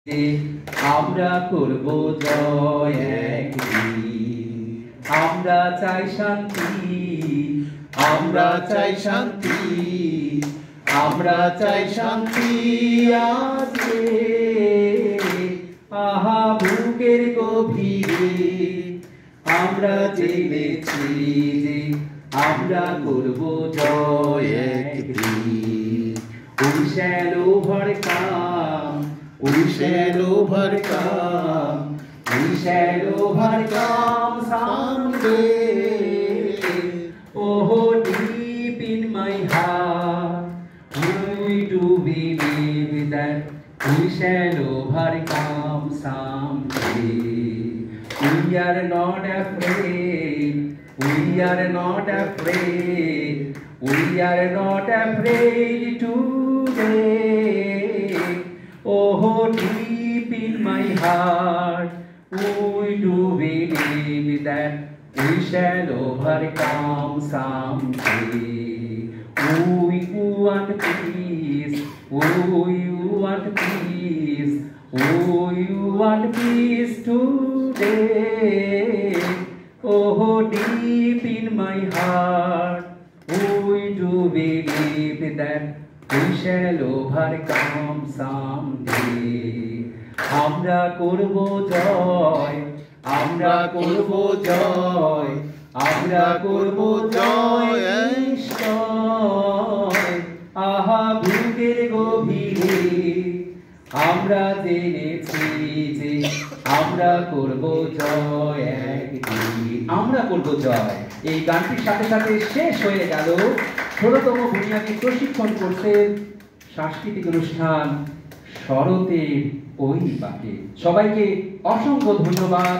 আমরা করব জয় একদিন। আমরা চাই শান্তি, আমরা চাই শান্তি, আমরা চাই শান্তি আজকে। আহা বুকের গভীরে আমরা জেনেছি যে আমরা করব জয় একদিন। We shall overcome, we shall overcome, we shall overcome someday. Oh, deep in my heart, we do believe that we shall overcome someday. We are not afraid, we are not afraid, we are not afraid today. Oh, deep in my heart, we do believe that we shall overcome someday. We want peace, we want peace, we want peace today. Oh, deep in my heart, we do believe that we shall overcome someday. আমরা করব জয়, আমরা করব জয়, আমরা করব জয় নিশ্চয়। আহা বুকের গভীরে আমরা জেনেছি যে আমরা করব জয় একদিন। আমরা করব জয়। এই গানটির সাথে সাথে শেষ হয়ে গেল ১৬তম বুনিয়াদী প্রশিক্ষণ কোর্সের সাংস্কৃতিক অনুষ্ঠান শরতের ওই বাঁকে। সবাইকে অসংখ্য ধন্যবাদ।